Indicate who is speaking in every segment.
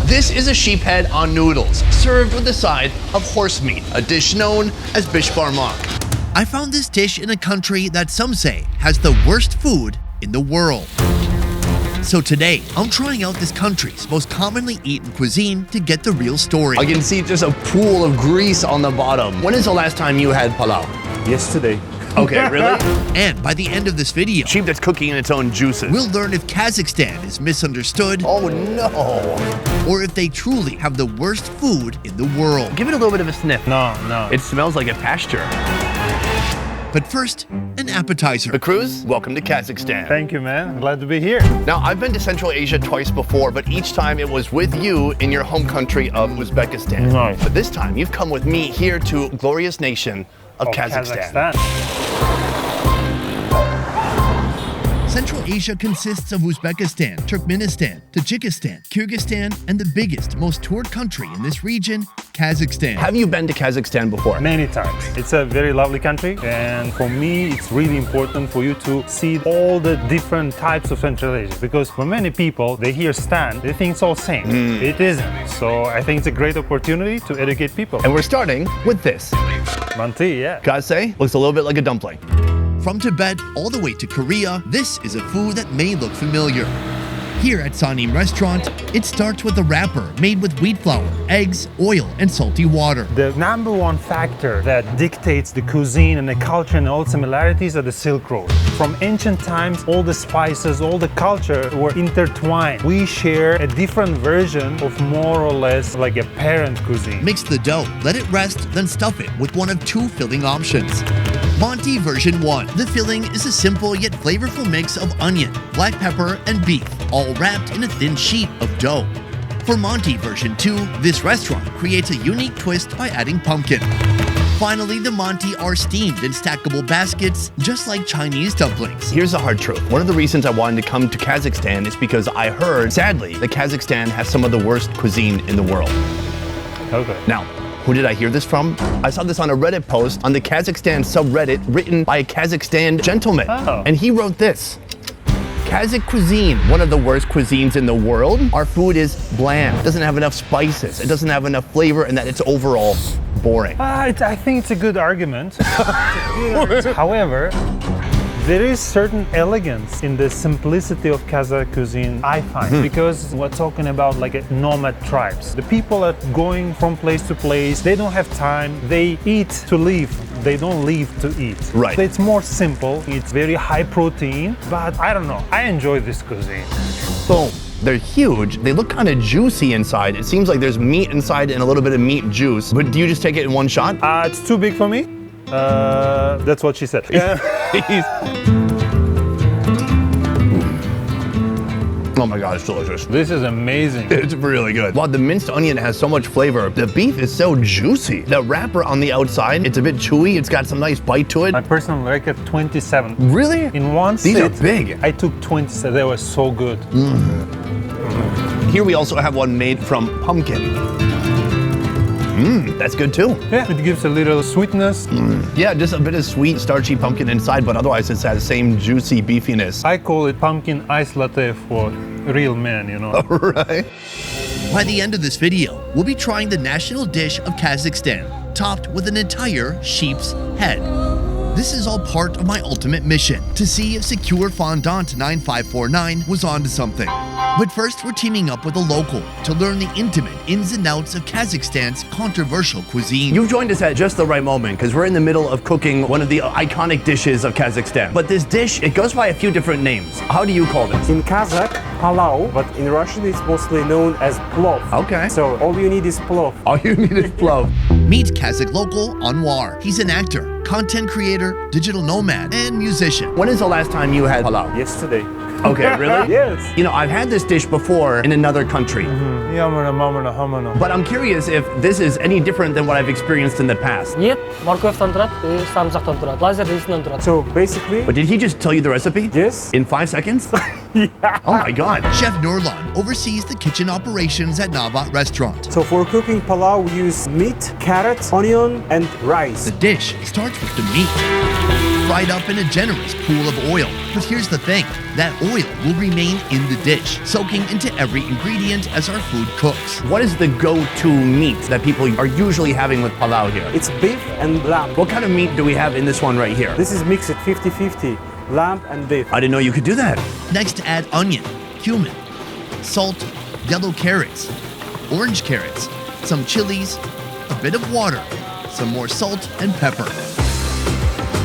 Speaker 1: This is a sheep head on noodles, served with a side of horse meat, a dish known as Beshbarmak. I found this dish in a country that some say has the worst food in the world. So today, I'm trying out this country's most commonly eaten cuisine to get the real story. I can see just a pool of grease on the bottom. When is the last time you had palau?
Speaker 2: Yesterday.
Speaker 1: Okay, really? And by the end of this video,
Speaker 3: Sheep that's cooking in its own juices.
Speaker 1: we'll learn if Kazakhstan is misunderstood
Speaker 3: Oh no!
Speaker 1: or if they truly have the worst food in the world.
Speaker 3: Give it a little bit of a sniff.
Speaker 2: No.
Speaker 3: It smells like a pasture.
Speaker 1: But first, an appetizer.
Speaker 3: Bekruz, welcome to Kazakhstan.
Speaker 2: Thank you, man. Glad to be here.
Speaker 3: Now, I've been to Central Asia twice before, but each time it was with you in your home country of Uzbekistan.
Speaker 2: Nice.
Speaker 3: But this time, you've come with me here to glorious nation of Kazakhstan.
Speaker 1: Central Asia consists of Uzbekistan, Turkmenistan, Tajikistan, Kyrgyzstan, and the biggest, most toured country in this region, Kazakhstan.
Speaker 3: Have you been to Kazakhstan before?
Speaker 2: Many times. It's a very lovely country, and for me, it's really important for you to see all the different types of Central Asia, because for many people, they hear Stan, they think it's all same. It isn't. So I think it's a great opportunity to educate people.
Speaker 3: And we're starting with this.
Speaker 2: Manti, yeah.
Speaker 3: Gotta say, looks a little bit like a dumpling.
Speaker 1: From Tibet all the way to Korea, this is a food that may look familiar. Here at Sanim Restaurant, it starts with a wrapper made with wheat flour, eggs, oil, and salty water.
Speaker 2: The number one factor that dictates the cuisine and the culture and all similarities are the Silk Road. From ancient times, all the spices, all the culture were intertwined. We share a different version of more or less like a parent cuisine.
Speaker 1: Mix the dough, let it rest, then stuff it with one of two filling options. Manti version 1. The filling is a simple yet flavorful mix of onion, black pepper, and beef, all wrapped in a thin sheet of dough. For Manti version 2, this restaurant creates a unique twist by adding pumpkin. Finally, the Manti are steamed in stackable baskets, just like Chinese dumplings.
Speaker 3: Here's the hard truth. One of the reasons I wanted to come to Kazakhstan is because I heard, sadly, that Kazakhstan has some of the worst cuisine in the world.
Speaker 2: Okay.
Speaker 3: Now, who did I hear this from? I saw this on a Reddit post on the Kazakhstan subreddit written by a Kazakhstan gentleman.
Speaker 2: Oh.
Speaker 3: And he wrote this. Kazakh cuisine, one of the worst cuisines in the world. Our food is bland, doesn't have enough spices, it doesn't have enough flavor, and that it's overall boring.
Speaker 2: I think it's a good argument. However, there is certain elegance in the simplicity of Kazakh cuisine, I find, because we're talking about like a nomad tribes. The people are going from place to place, they don't have time, they eat to live, they don't live to eat.
Speaker 3: Right.
Speaker 2: So it's more simple, it's very high protein, but I don't know, I enjoy this cuisine.
Speaker 3: Boom. They're huge. They look kind of juicy inside. It seems like there's meat inside and a little bit of meat juice. But do you just take it in one shot?
Speaker 2: It's too big for me. That's what she said. Yeah.
Speaker 3: Oh my God, it's delicious.
Speaker 2: This is amazing.
Speaker 3: It's really good. Wow, the minced onion has so much flavor. The beef is so juicy. The wrapper on the outside, it's a bit chewy. It's got some nice bite to it.
Speaker 2: My personal record, 27.
Speaker 3: Really?
Speaker 2: In one
Speaker 3: These
Speaker 2: sit,
Speaker 3: are big.
Speaker 2: I took 27. They were so good.
Speaker 3: Here we also have one made from pumpkin. That's good too.
Speaker 2: Yeah, it gives a little sweetness.
Speaker 3: Yeah, just a bit of sweet, starchy pumpkin inside, but otherwise it's that same juicy beefiness.
Speaker 2: I call it pumpkin ice latte for real men, you know.
Speaker 3: Right?
Speaker 1: By the end of this video, we'll be trying the national dish of Kazakhstan, topped with an entire sheep's head. This is all part of my ultimate mission, to see if Secure Fondant 9549 was onto something. But first, we're teaming up with a local to learn the intimate ins and outs of Kazakhstan's controversial cuisine.
Speaker 3: You've joined us at just the right moment because we're in the middle of cooking one of the iconic dishes of Kazakhstan. But this dish, it goes by a few different names. How do you call this?
Speaker 4: In Kazakh, palau, but in Russian it's mostly known as plov.
Speaker 3: Okay.
Speaker 4: So all you need is plov.
Speaker 3: All you need is plov.
Speaker 1: Meet Kazakh local Anuar. He's an actor, content creator, digital nomad, and musician.
Speaker 3: When is the last time you had palau?
Speaker 4: Yesterday.
Speaker 3: Okay, really?
Speaker 4: Yes.
Speaker 3: You know, I've had this dish before in another country. But I'm curious if this is any different than what I've experienced in the past.
Speaker 5: Нет, морковьтан тұрады, сарымсақтан тұрады, лазер рисінен тұрады.
Speaker 4: So basically,
Speaker 3: But did he just tell you the recipe?
Speaker 4: yes.
Speaker 3: In 5 seconds?
Speaker 4: Yeah.
Speaker 3: Oh my God.
Speaker 1: Chef Nurlan oversees the kitchen operations at Navat Restaurant.
Speaker 4: So for cooking palau, we use meat, carrot, onion, and rice.
Speaker 1: The dish starts with the meat. fried up in a generous pool of oil. But here's the thing, that oil will remain in the dish, soaking into every ingredient as our food cooks.
Speaker 3: What is the go-to meat that people are usually having with palau here?
Speaker 4: It's beef and lamb.
Speaker 3: What kind of meat do we have in this one right here?
Speaker 4: This is mixed 50-50, lamb and beef.
Speaker 3: I didn't know you could do that.
Speaker 1: Next, add onion, cumin, salt, yellow carrots, orange carrots, some chilies, a bit of water, some more salt and pepper.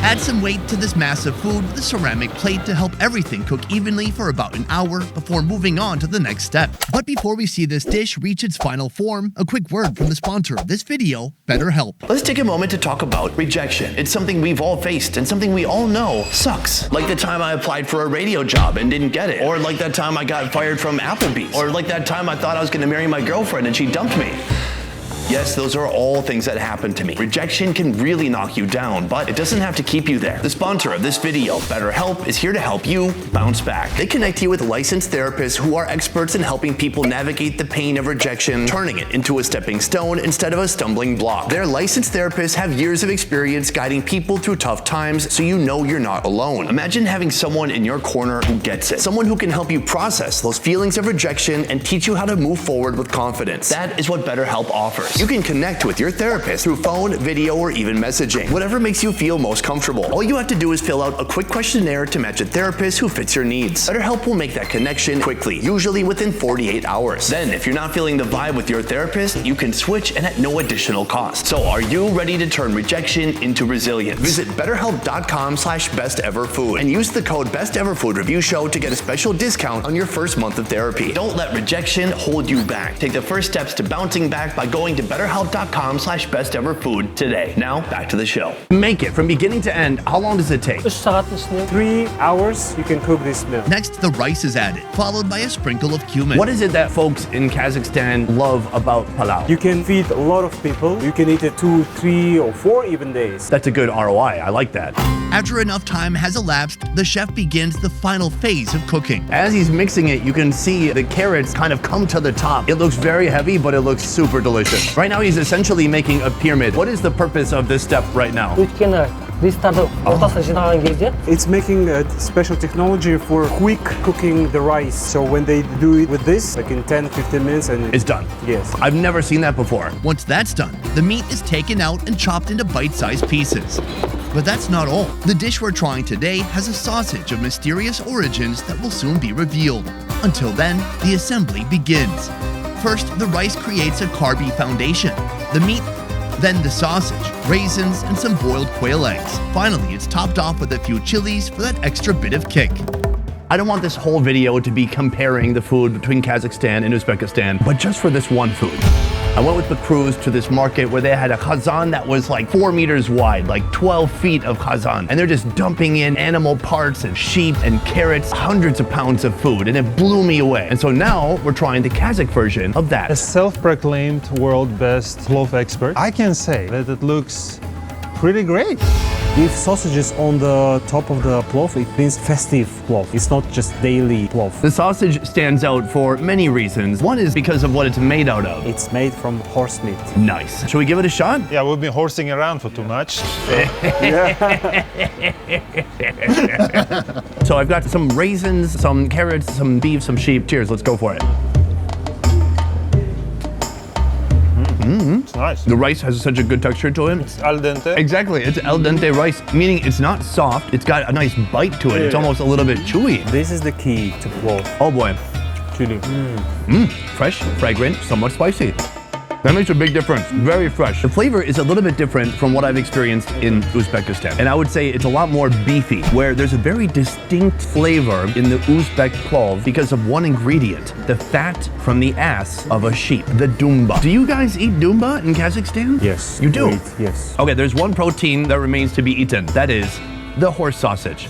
Speaker 1: Add some weight to this mass of food with a ceramic plate to help everything cook evenly for about an hour before moving on to the next step. But before we see this dish reach its final form, a quick word from the sponsor of this video, BetterHelp.
Speaker 3: Let's take a moment to talk about rejection. It's something we've all faced and something we all know sucks. Like the time I applied for a radio job and didn't get it. Or like that time I got fired from Applebee's. Or like that time I thought I was gonna marry my girlfriend and she dumped me. Yes, those are all things that happened to me. Rejection can really knock you down, but it doesn't have to keep you there. The sponsor of this video, BetterHelp, is here to help you bounce back. They connect you with licensed therapists who are experts in helping people navigate the pain of rejection, turning it into a stepping stone instead of a stumbling block. Their licensed therapists have years of experience guiding people through tough times, so you know you're not alone. Imagine having someone in your corner who gets it. Someone who can help you process those feelings of rejection and teach you how to move forward with confidence. That is what BetterHelp offers. You can connect with your therapist through phone, video, or even messaging. Whatever makes you feel most comfortable. All you have to do is fill out a quick questionnaire to match a therapist who fits your needs. BetterHelp will make that connection quickly, usually within 48 hours. Then, if you're not feeling the vibe with your therapist, you can switch and at no additional cost. So, are you ready to turn rejection into resilience? Visit BetterHelp.com/BestEverFood and use the code BestEverFoodReviewShow to get a special discount on your first month of therapy. Don't let rejection hold you back. Take the first steps to bouncing back by going to BetterHelp.com/BestEverFood today. Now, back to the show. Make it from beginning to end. How long does it take?
Speaker 5: 3 saatin içinde.
Speaker 4: 3 hours you can cook this meal.
Speaker 1: Next, the rice is added, followed by a sprinkle of cumin.
Speaker 3: What is it that folks in Kazakhstan love about palau?
Speaker 4: You can feed a lot of people. You can eat it 2, 3, or 4 even days.
Speaker 3: That's a good ROI. I like that.
Speaker 1: After enough time has elapsed, the chef begins the final phase of cooking.
Speaker 3: As he's mixing it, you can see the carrots kind of come to the top. It looks very heavy, but it looks super delicious. Right now, he's essentially making a pyramid. What is the purpose of this step right now?
Speaker 5: Өйткені ристерді ортасына жинаған кезде
Speaker 4: It's making a special technology for quick cooking the rice. So when they do it with this, like in 10-15 minutes, and
Speaker 3: It's done.
Speaker 4: Yes.
Speaker 3: I've never seen that before.
Speaker 1: Once that's done, the meat is taken out and chopped into bite-sized pieces. But that's not all. The dish we're trying today has a sausage of mysterious origins that will soon be revealed. Until then, the assembly begins. First, the rice creates a carby foundation. The meat, then the sausage, raisins, and some boiled quail eggs. Finally, it's topped off with a few chilies for that extra bit of kick. I don't want this whole video to be comparing the food between Kazakhstan and Uzbekistan, but just for this one food. I went with Bekruz to this market where they had a Kazan that was like 4 meters wide, like 12 feet of Kazan. And they're just dumping in animal parts and sheep and carrots, hundreds of pounds of food, and it blew me away. And so now we're trying the Kazakh version of that.
Speaker 2: As self-proclaimed world best plov expert, I can say that it looks pretty great.
Speaker 4: If sausage is on the top of the plov, it means festive plov. It's not just daily plov.
Speaker 3: The sausage stands out for many reasons. One is because of what it's made out of.
Speaker 4: It's made from horse meat.
Speaker 3: Nice. Should we give it a shot?
Speaker 2: Yeah, we've been horsing around for too much.
Speaker 3: So I've got some raisins, some carrots, some beef, some sheep. Cheers, let's go for it.
Speaker 2: It's nice.
Speaker 3: The rice has such a good texture to it.
Speaker 2: It's al dente.
Speaker 3: Exactly, it's al dente rice, meaning it's not soft, it's got a nice bite to it. It's almost a little bit chewy.
Speaker 4: This is the key to plov.
Speaker 3: Oh boy.
Speaker 2: Chili.
Speaker 3: Fresh, fragrant, somewhat spicy. That makes a big difference. Very fresh. The flavor is a little bit different from what I've experienced in Uzbekistan. And I would say it's a lot more beefy, where there's a very distinct flavor in the Uzbek plov because of one ingredient, the fat from the ass of a sheep, the dumba. Do you guys eat dumba in Kazakhstan?
Speaker 4: Yes.
Speaker 3: You do?
Speaker 4: we eat, yes.
Speaker 3: Okay, there's one protein that remains to be eaten. That is the horse sausage.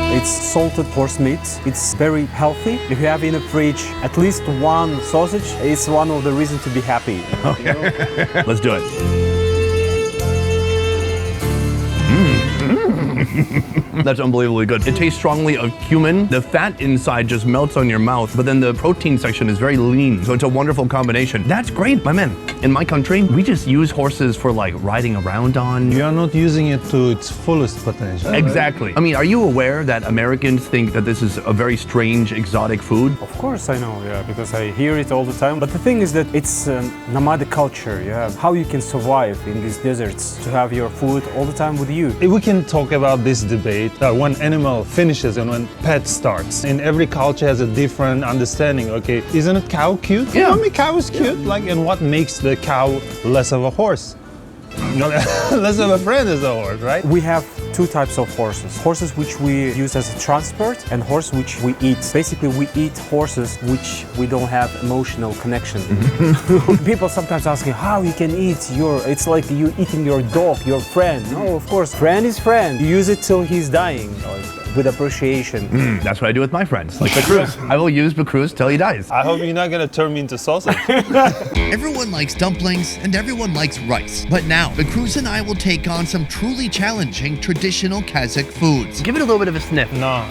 Speaker 4: It's salted horse meat. It's very healthy. If you have in a fridge at least one sausage, it's one of the reasons to be happy.
Speaker 3: Okay. Let's do it. That's unbelievably good. It tastes strongly of cumin. The fat inside just melts on your mouth, but then the protein section is very lean. So it's a wonderful combination. That's great, my man. In my country, we just use horses for like riding around on.
Speaker 2: You are not using it to its fullest potential.
Speaker 3: Exactly. I mean, are you aware that Americans think that this is a very strange, exotic food?
Speaker 4: Of course I know, yeah, because I hear it all the time. But the thing is that it's nomadic culture, yeah. How you can survive in these deserts to have your food all the time with you.
Speaker 2: We can talk about this debate when animal finishes and when pet starts. In every culture has a different understanding. Okay, isn't a cow cute?
Speaker 3: Yeah.
Speaker 2: I mean, cow is cute. Like, and what makes the cow less of a horse? Less of a friend as a horse, right?
Speaker 4: We have two types of horses. Horses which we use as a transport and horse which we eat. Basically, we eat horses which we don't have emotional connection. People sometimes ask me how you can eat it's like you eating your dog, your friend. No, of course, friend is friend. You use it till he's dying. With appreciation.
Speaker 3: That's what I do with my friends, like Bekruz. I will use Bekruz till he dies.
Speaker 2: I hope you're not gonna turn me into sausage.
Speaker 1: Everyone likes dumplings and everyone likes rice. But now, Bekruz and I will take on some truly challenging traditional Kazakh foods.
Speaker 3: Give it a little bit of a sniff.
Speaker 2: No.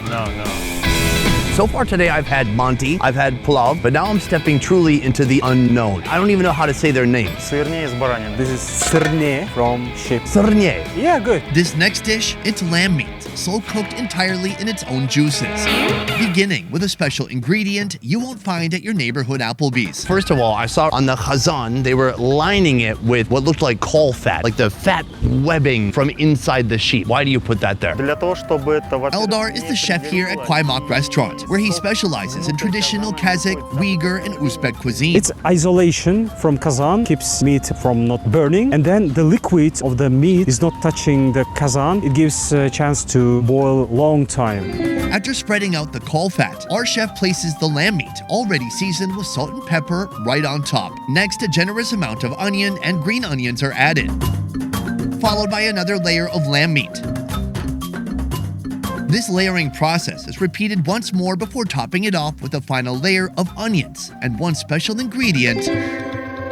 Speaker 3: So far today I've had Manti, I've had Plov, but now I'm stepping truly into the unknown. I don't even know how to say their names.
Speaker 4: This is Syrne from sheep.
Speaker 3: Syrne.
Speaker 4: Yeah, good.
Speaker 1: This next dish, it's lamb meat, slow cooked entirely in its own juices. Beginning with a special ingredient you won't find at your neighborhood Applebee's.
Speaker 3: First of all, I saw on the Kazan, they were lining it with what looked like caul fat, like the fat webbing from inside the sheep. Why do you put that there?
Speaker 1: Eldar is the chef here at Qaimaq Restaurant, where he specializes in traditional Kazakh, Uyghur, and Uzbek cuisine.
Speaker 4: It's isolation from Kazan, keeps meat from not burning, and then the liquid of the meat is not touching the Kazan. It gives a chance to boil long time.
Speaker 1: After spreading out the caul fat, our chef places the lamb meat, already seasoned with salt and pepper, right on top. Next, a generous amount of onion and green onions are added, followed by another layer of lamb meat. This layering process is repeated once more before topping it off with a final layer of onions and one special ingredient,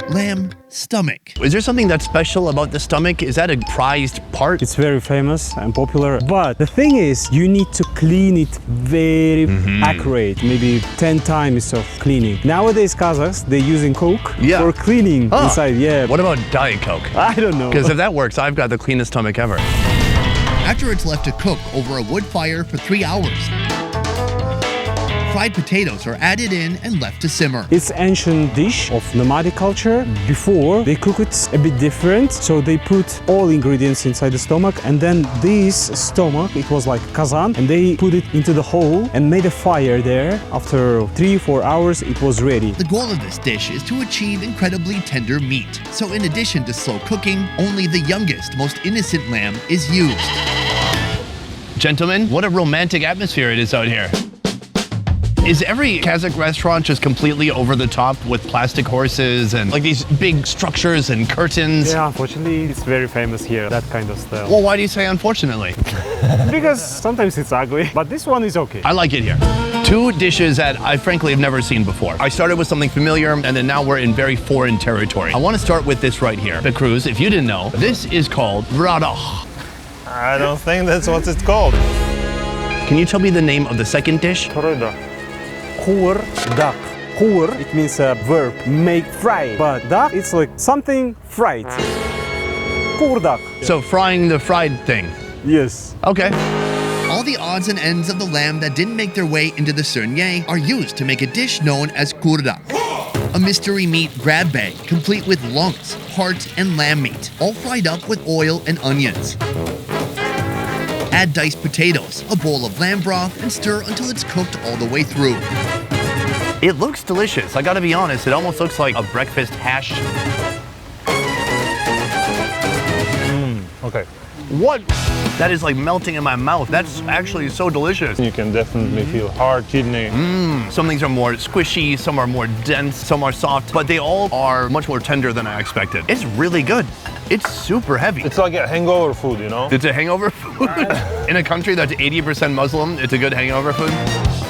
Speaker 1: lamb stomach.
Speaker 3: Is there something that's special about the stomach? Is that a prized part?
Speaker 4: It's very famous and popular, but the thing is, you need to clean it very accurate, maybe 10 times of cleaning. Nowadays, Kazakhs, they're using Coke for cleaning inside, yeah.
Speaker 3: What about Diet Coke?
Speaker 4: I don't know.
Speaker 3: Because if that works, I've got the cleanest stomach ever.
Speaker 1: After it's left to cook over a wood fire for 3 hours, fried potatoes are added in and left to simmer.
Speaker 4: It's ancient dish of nomadic culture. Before, they cook it a bit different, so they put all ingredients inside the stomach, and then this stomach, it was like Kazan, and they put it into the hole and made a fire there. After 3-4 hours, it was ready.
Speaker 1: The goal of this dish is to achieve incredibly tender meat. So in addition to slow cooking, only the youngest, most innocent lamb is used.
Speaker 3: Gentlemen, what a romantic atmosphere it is out here. Is every Kazakh restaurant just completely over the top with plastic horses and like these big structures and curtains?
Speaker 4: Yeah, unfortunately, it's very famous here, that kind of style.
Speaker 3: Well, why do you say unfortunately?
Speaker 4: Because sometimes it's ugly, but this one is okay.
Speaker 3: I like it here. 2 dishes that I frankly have never seen before. I started with something familiar, and then now we're in very foreign territory. I want to start with this right here. Bekruz, if you didn't know, this is called Radakh.
Speaker 2: I don't think that's what it's called.
Speaker 3: Can you tell me the name of the second dish?
Speaker 4: Kuyrdak. Kuyr, it means a verb, make fry. But dak, it's like something fried. Kuyrdak.
Speaker 3: So frying the fried thing.
Speaker 4: Yes.
Speaker 3: Okay.
Speaker 1: All the odds and ends of the lamb that didn't make their way into the Syrne are used to make a dish known as Kuyrdak, a mystery meat grab bag complete with lungs, heart, and lamb meat, all fried up with oil and onions. Add diced potatoes, a bowl of lamb broth, and stir until it's cooked all the way through.
Speaker 3: It looks delicious. I gotta be honest, it almost looks like a breakfast hash.
Speaker 2: Okay.
Speaker 3: What? That is like melting in my mouth. That's actually so delicious.
Speaker 2: You can definitely feel heart, kidney.
Speaker 3: Some things are more squishy, some are more dense, some are soft, but they all are much more tender than I expected. It's really good. It's super heavy.
Speaker 2: It's like a hangover food, you know?
Speaker 3: It's a hangover food. In a country that's 80% Muslim, it's a good hangover food.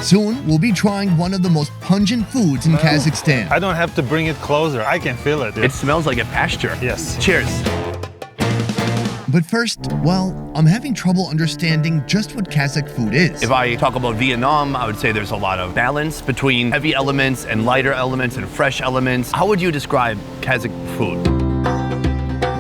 Speaker 1: Soon, we'll be trying one of the most pungent foods in Kazakhstan.
Speaker 2: I don't have to bring it closer. I can feel it.
Speaker 3: It smells like a pasture.
Speaker 2: Yes.
Speaker 3: Cheers.
Speaker 1: But first, well, I'm having trouble understanding just what Kazakh food is.
Speaker 3: If I talk about Vietnam, I would say there's a lot of balance between heavy elements and lighter elements and fresh elements. How would you describe Kazakh food?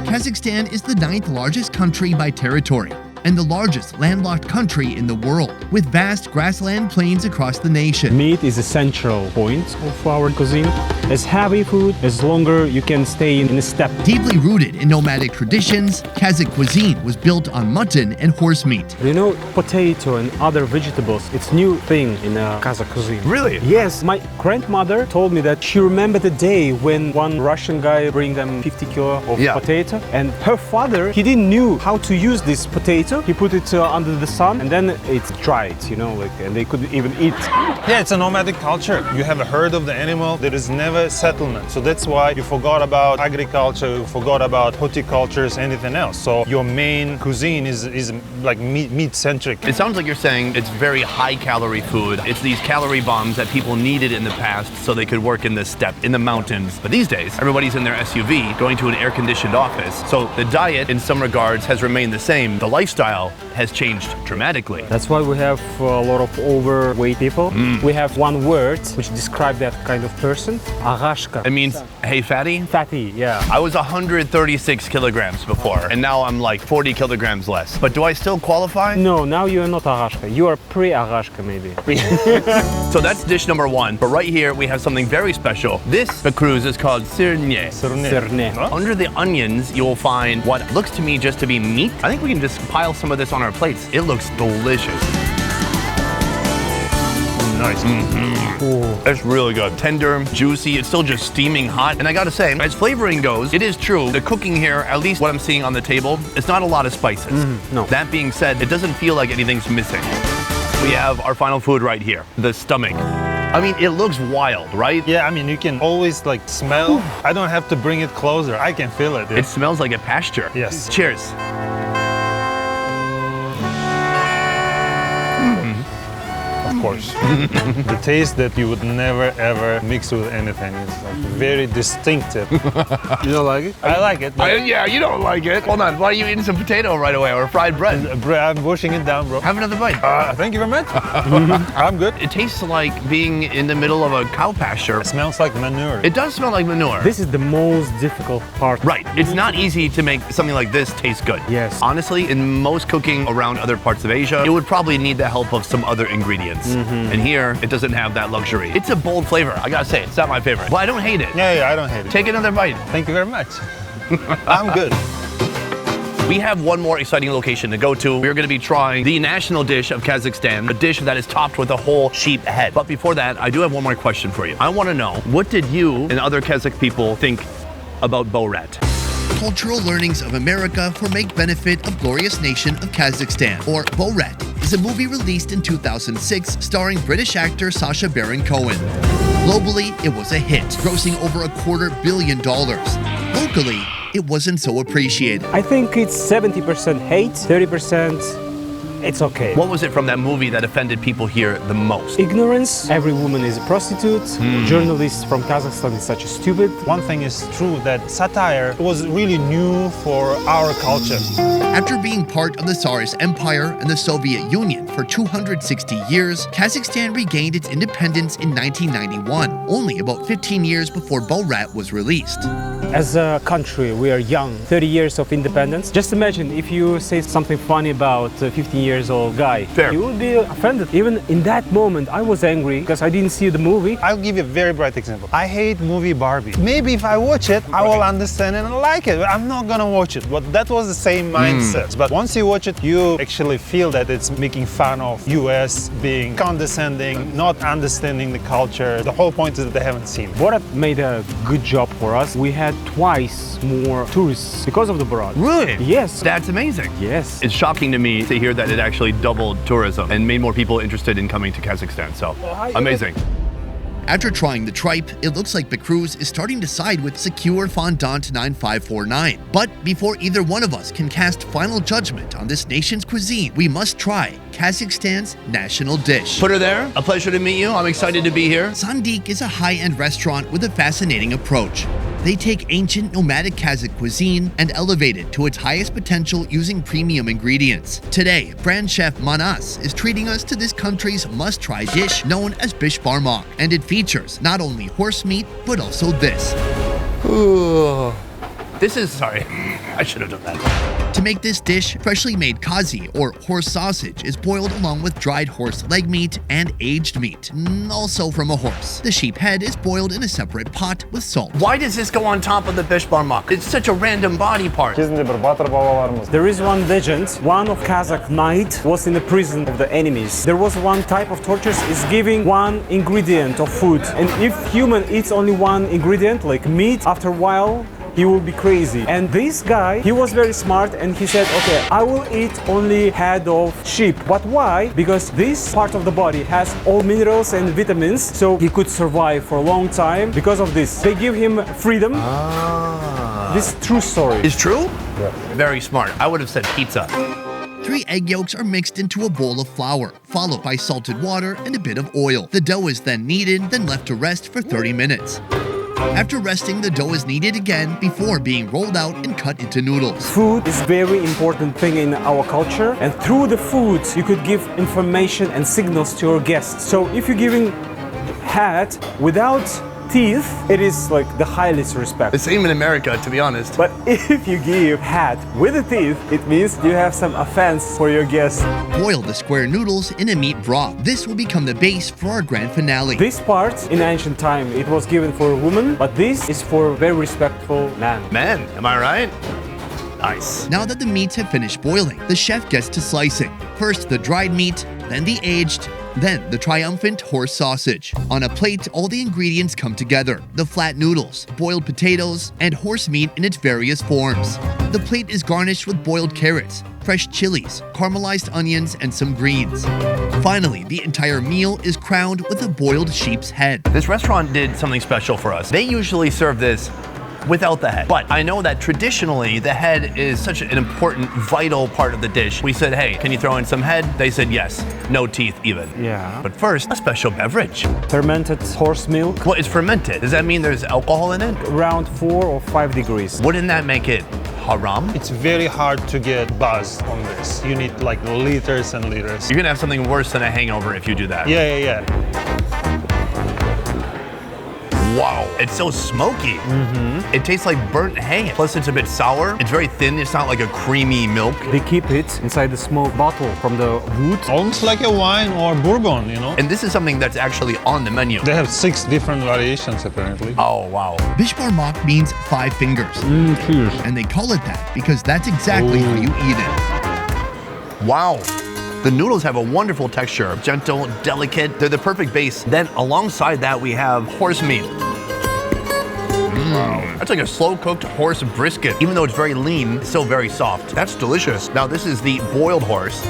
Speaker 1: Kazakhstan is the 9th largest country by territory and the largest landlocked country in the world, with vast grassland plains across the nation.
Speaker 4: Meat is a central point of our cuisine. As heavy food, as longer you can stay in the steppe.
Speaker 1: Deeply rooted in nomadic traditions, Kazakh cuisine was built on mutton and horse meat.
Speaker 4: You know, potato and other vegetables, it's new thing in Kazakh cuisine.
Speaker 3: Really?
Speaker 4: Yes, my grandmother told me that she remembered the day when one Russian guy bring them 50 kilo of potato, and her father, he didn't knew how to use this potato. He put it under the sun and then it's dried, you know, and they couldn't even eat.
Speaker 2: Yeah, it's a nomadic culture. You have a herd of the animal. There is never settlement. So that's why you forgot about agriculture, you forgot about horticulture, anything else. So your main cuisine is like meat-centric.
Speaker 3: It sounds like you're saying it's very high-calorie food. It's these calorie bombs that people needed in the past so they could work in the steppe, in the mountains. But these days, everybody's in their SUV going to an air-conditioned office. So the diet, in some regards, has remained the same. The lifestyle has changed dramatically.
Speaker 4: That's why we have a lot of overweight people. We have one word which describes that kind of person, agashka.
Speaker 3: It means, hey, fatty?
Speaker 4: Fatty, yeah.
Speaker 3: I was 136 kilograms before, and now I'm like 40 kilograms less. But do I still qualify?
Speaker 4: No, now you are not agashka. You are pre-agashka, maybe.
Speaker 3: So that's dish number one. But right here, we have something very special. This Bekruz is called Syrne.
Speaker 4: Syrne.
Speaker 3: Under the onions, you'll find what looks to me just to be meat. I think we can just pile some of this on our plates. It looks delicious.
Speaker 2: Nice.
Speaker 3: It's really good. Tender, juicy, it's still just steaming hot. And I gotta say, as flavoring goes, it is true. The cooking here, at least what I'm seeing on the table, it's not a lot of spices.
Speaker 4: No.
Speaker 3: That being said, it doesn't feel like anything's missing. We have our final food right here, the stomach. I mean, it looks wild, right?
Speaker 2: Yeah, I mean, you can always like smell. I don't have to bring it closer. I can feel it.
Speaker 3: It smells like a pasture.
Speaker 2: Yes.
Speaker 3: Cheers.
Speaker 2: Of course. The taste that you would never ever mix with anything is like very distinctive. You don't like it? I like it.
Speaker 3: Yeah, you don't like it. Hold on, why are you eating some potato right away or fried bread?
Speaker 2: I'm washing it down, bro.
Speaker 3: Have another bite.
Speaker 2: Thank you very much. I'm good.
Speaker 3: It tastes like being in the middle of a cow pasture.
Speaker 2: It smells like manure.
Speaker 3: It does smell like manure.
Speaker 4: This is the most difficult part.
Speaker 3: Right. It's not easy to make something like this taste good.
Speaker 4: Yes.
Speaker 3: Honestly, in most cooking around other parts of Asia, it would probably need the help of some other ingredients. And here, it doesn't have that luxury. It's a bold flavor. I gotta say, it's not my favorite. But I don't hate it.
Speaker 2: Yeah, I don't hate it.
Speaker 3: Take another bite.
Speaker 2: Thank you very much. I'm good.
Speaker 3: We have one more exciting location to go to. We're going to be trying the national dish of Kazakhstan, a dish that is topped with a whole sheep head. But before that, I do have one more question for you. I want to know, what did you and other Kazakh people think about Borat?
Speaker 1: Cultural Learnings of America for Make Benefit of Glorious Nation of Kazakhstan, or Borat, is a movie released in 2006 starring British actor Sacha Baron Cohen. Globally, it was a hit, grossing over $250 million. Locally, it wasn't so appreciated.
Speaker 4: I think it's 70% hate, 30% it's okay.
Speaker 3: What was it from that movie that offended people here the most?
Speaker 4: Ignorance. Every woman is a prostitute. Journalists from Kazakhstan is such a stupid.
Speaker 2: One thing is true, that satire was really new for our culture.
Speaker 1: After being part of the Tsarist Empire and the Soviet Union for 260 years, Kazakhstan regained its independence in 1991, only about 15 years before Borat was released.
Speaker 4: As a country, we are young, 30 years of independence. Just imagine if you say something funny about a 15 years old guy.
Speaker 3: Fair.
Speaker 4: You would be offended. Even in that moment, I was angry because I didn't see the movie.
Speaker 2: I'll give you a very bright example. I hate movie Barbie. Maybe if I watch it, I will understand and like it. I'm not gonna watch it. But that was the same mindset. But once you watch it, you actually feel that it's making fun of US, being condescending, not understanding the culture. The whole point is that they haven't seen it.
Speaker 4: Borat made a good job for us. We had twice more tourists because of the Borat.
Speaker 3: Really?
Speaker 4: Yes.
Speaker 3: That's amazing.
Speaker 4: Yes.
Speaker 3: It's shocking to me to hear that it actually doubled tourism and made more people interested in coming to Kazakhstan. So, amazing.
Speaker 1: After trying the tripe, it looks like Bekruz is starting to side with Secure Fondant 9549. But before either one of us can cast final judgment on this nation's cuisine, we must try Kazakhstan's national dish.
Speaker 3: Put her there. A pleasure to meet you. I'm excited to be here.
Speaker 1: Sandik is a high-end restaurant with a fascinating approach. They take ancient nomadic Kazakh cuisine and elevate it to its highest potential using premium ingredients. Today, brand chef Manas is treating us to this country's must-try dish known as Beshbarmak, and it features not only horse meat, but also this.
Speaker 3: Ooh. This is, sorry, I should have done that.
Speaker 1: To make this dish, freshly made kazi, or horse sausage, is boiled along with dried horse leg meat and aged meat, also from a horse. The sheep head is boiled in a separate pot with salt.
Speaker 3: Why does this go on top of the Beshbarmak? It's such a random body part.
Speaker 4: There is one legend. One of Kazakh knight was in the prison of the enemies. There was one type of tortures is giving one ingredient of food. And if human eats only one ingredient, like meat, after a while, he will be crazy. And this guy, he was very smart and he said, okay, I will eat only head of sheep. But why? Because this part of the body has all minerals and vitamins, so he could survive for a long time. Because of this, they give him freedom. This is true story.
Speaker 3: Is true? Yeah. Very smart. I would have said pizza.
Speaker 1: 3 egg yolks are mixed into a bowl of flour, followed by salted water and a bit of oil. The dough is then kneaded, then left to rest for 30 minutes. After resting, the dough is kneaded again before being rolled out and cut into noodles.
Speaker 4: Food is very important thing in our culture, and through the food you could give information and signals to your guests. So if you're giving head without teeth, it is like the highest respect.
Speaker 3: The same in America, to be honest.
Speaker 4: But if you give head with the teeth, it means you have some offense for your guests.
Speaker 1: Boil the square noodles in a meat broth. This will become the base for our grand finale.
Speaker 4: This part, in ancient time, it was given for a woman, but this is for a very respectful man.
Speaker 3: Man, am I right? Nice.
Speaker 1: Now that the meats have finished boiling, the chef gets to slicing. First the dried meat, then the aged, then the triumphant horse sausage. On a plate, all the ingredients come together. The flat noodles, boiled potatoes, and horse meat in its various forms. The plate is garnished with boiled carrots, fresh chilies, caramelized onions, and some greens. Finally, the entire meal is crowned with a boiled sheep's head.
Speaker 3: This restaurant did something special for us. They usually serve this without the head. But I know that traditionally the head is such an important, vital part of the dish. We said, hey, can you throw in some head? They said yes, no teeth even.
Speaker 4: Yeah.
Speaker 3: But first, a special beverage.
Speaker 4: Fermented horse milk.
Speaker 3: Well, it's fermented. Does that mean there's alcohol in it?
Speaker 4: Around 4 or 5 degrees.
Speaker 3: Wouldn't that make it haram?
Speaker 2: It's very hard to get buzz on this. You need like liters and liters.
Speaker 3: You're gonna have something worse than a hangover if you do that.
Speaker 2: Yeah.
Speaker 3: Wow, it's so smoky. It tastes like burnt hay. Plus it's a bit sour. It's very thin. It's not like a creamy milk.
Speaker 4: They keep it inside the smoke bottle from the wood.
Speaker 2: Almost like a wine or bourbon, you know?
Speaker 3: And this is something that's actually on the menu.
Speaker 2: They have 6 different variations apparently.
Speaker 3: Oh, wow.
Speaker 1: Beshbarmak means 5 fingers.
Speaker 2: Cheers.
Speaker 1: And they call it that because that's exactly how you eat it.
Speaker 3: Wow. The noodles have a wonderful texture, gentle, delicate. They're the perfect base. Then alongside that, we have horse meat. That's like a slow-cooked horse brisket. Even though it's very lean, it's still very soft. That's delicious. Now this is the boiled horse.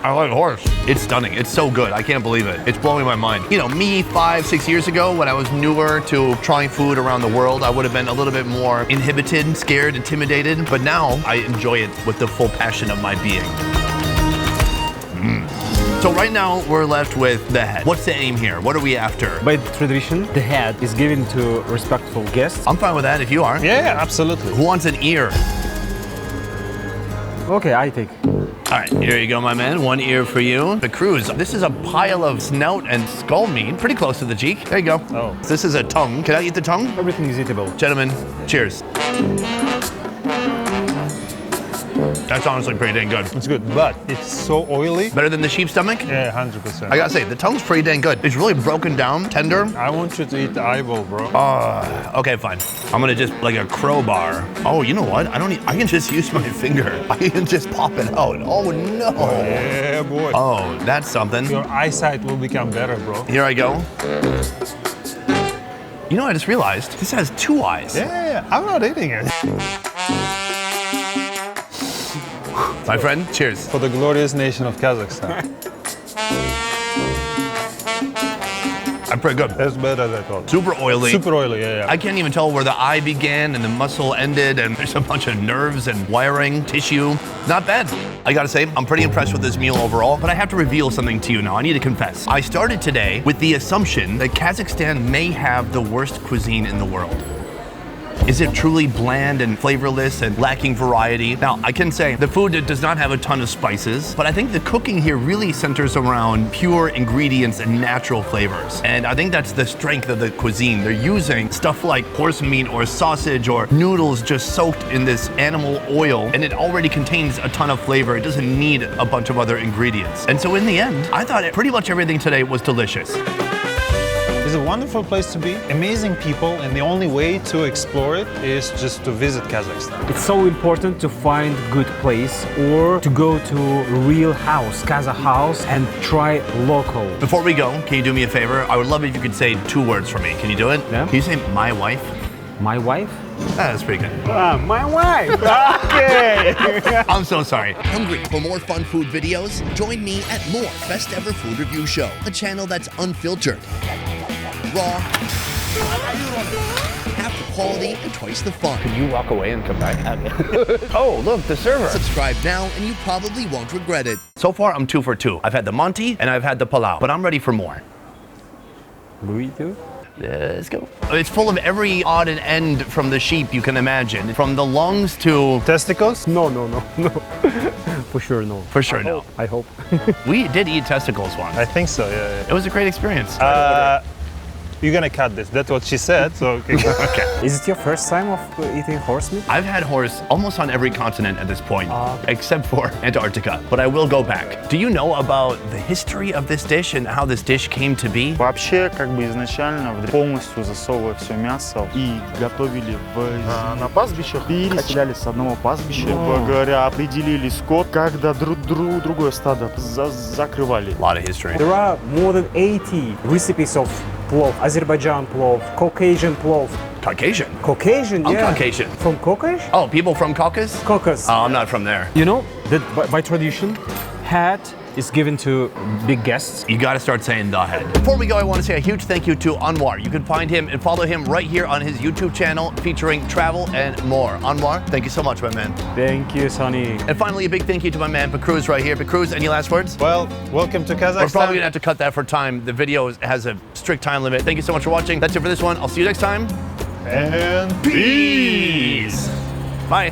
Speaker 3: I like horse. It's stunning. It's so good. I can't believe it. It's blowing my mind. You know, me 5-6 years ago, when I was newer to trying food around the world, I would have been a little bit more inhibited, scared, intimidated. But now I enjoy it with the full passion of my being. So right now we're left with the head. What's the aim here? What are we after?
Speaker 4: By tradition, the head is given to respectful guests.
Speaker 3: I'm fine with that if you are.
Speaker 2: Yeah, absolutely.
Speaker 3: Who wants an ear?
Speaker 4: Okay, I take.
Speaker 3: All right, here you go, my man. 1 ear for you. Bekruz, this is a pile of snout and skull meat, pretty close to the cheek. There you go.
Speaker 2: Oh.
Speaker 3: This is a tongue. Can I eat the tongue?
Speaker 4: Everything is eatable.
Speaker 3: Gentlemen, cheers. That's honestly pretty dang good.
Speaker 2: It's good, but it's so oily.
Speaker 3: Better than the sheep stomach?
Speaker 2: Yeah, 100%.
Speaker 3: I gotta say, the tongue's pretty dang good. It's really broken down, tender.
Speaker 2: I want you to eat the eyeball, bro.
Speaker 3: Okay, fine. I'm gonna just, like a crowbar. Oh, you know what? I can just use my finger. I can just pop it out. Oh, no.
Speaker 2: Yeah, boy.
Speaker 3: Oh, that's something.
Speaker 2: Your eyesight will become better, bro.
Speaker 3: Here I go. You know, I just realized this has 2 eyes.
Speaker 2: Yeah, I'm not eating it.
Speaker 3: My friend, cheers.
Speaker 2: For the glorious nation of Kazakhstan.
Speaker 3: I'm pretty good.
Speaker 2: As bad as I thought.
Speaker 3: Super oily.
Speaker 2: Super oily, yeah.
Speaker 3: I can't even tell where the eye began and the muscle ended, and there's a bunch of nerves and wiring, tissue. Not bad. I gotta say, I'm pretty impressed with this meal overall, but I have to reveal something to you now. I need to confess. I started today with the assumption that Kazakhstan may have the worst cuisine in the world. Is it truly bland and flavorless and lacking variety? Now, I can say the food does not have a ton of spices, but I think the cooking here really centers around pure ingredients and natural flavors. And I think that's the strength of the cuisine. They're using stuff like horse meat or sausage or noodles just soaked in this animal oil, and it already contains a ton of flavor. It doesn't need a bunch of other ingredients. And so in the end, I thought pretty much everything today was delicious.
Speaker 2: It's a wonderful place to be, amazing people, and the only way to explore it is just to visit Kazakhstan.
Speaker 4: It's so important to find good place or to go to real house, Kazakh house, and try local.
Speaker 3: Before we go, can you do me a favor? I would love it if you could say 2 words for me. Can you do it?
Speaker 4: Yeah.
Speaker 3: Can you say my wife?
Speaker 4: My wife?
Speaker 3: That's pretty good.
Speaker 4: My wife!
Speaker 2: Okay!
Speaker 3: I'm so sorry.
Speaker 1: Hungry for more fun food videos? Join me at more Best Ever Food Review Show, a channel that's unfiltered, raw, half the quality, and twice the fun.
Speaker 3: Can you walk away and come back? Oh, look, the server.
Speaker 1: Subscribe now and you probably won't regret it.
Speaker 3: So far, I'm 2 for 2. I've had the Manti and I've had the PALAU, but I'm ready for more.
Speaker 4: Louis too?
Speaker 3: Let's go. It's full of every odd and end from the sheep you can imagine. From the lungs to...
Speaker 2: Testicles?
Speaker 4: No. For sure, no.
Speaker 3: For sure, no.
Speaker 4: I hope.
Speaker 3: We did eat testicles once.
Speaker 2: I think so, yeah.
Speaker 3: It was a great experience.
Speaker 2: You're gonna cut this. That's what she said, so...
Speaker 3: Okay.
Speaker 4: Is it your first time of eating horse meat?
Speaker 3: I've had horse almost on every continent at this point, except for Antarctica, but I will go back. Do you know about the history of this dish and how this dish came to be?
Speaker 6: Вообще, как бы изначально полностью засовывая все мясо и готовили на пастбищах, переселяли с одного пастбища, грубо говоря, определили скот, когда другое стадо закрывали.
Speaker 3: A lot of history.
Speaker 4: There are more than 80 recipes of plov, Azerbaijan plov, Caucasian plov.
Speaker 3: Caucasian?
Speaker 4: Caucasian,
Speaker 3: I'm
Speaker 4: yeah.
Speaker 3: Caucasian.
Speaker 4: From Caucasus?
Speaker 3: Oh, people from Caucasus?
Speaker 4: Caucasus.
Speaker 3: Oh, I'm not from there.
Speaker 4: You know that by tradition, hat is given to big guests.
Speaker 3: You gotta start saying the head. Before we go, I want to say a huge thank you to Anuar. You can find him and follow him right here on his YouTube channel featuring travel and more. Anuar, thank you so much, my man.
Speaker 4: Thank you, Sonny.
Speaker 3: And finally, a big thank you to my man, Bekruz, right here. Bekruz, any last words?
Speaker 2: Well, welcome to Kazakhstan.
Speaker 3: We're probably gonna have to cut that for time. The video has a strict time limit. Thank you so much for watching. That's it for this one. I'll see you next time.
Speaker 2: And
Speaker 3: Peace. Bye.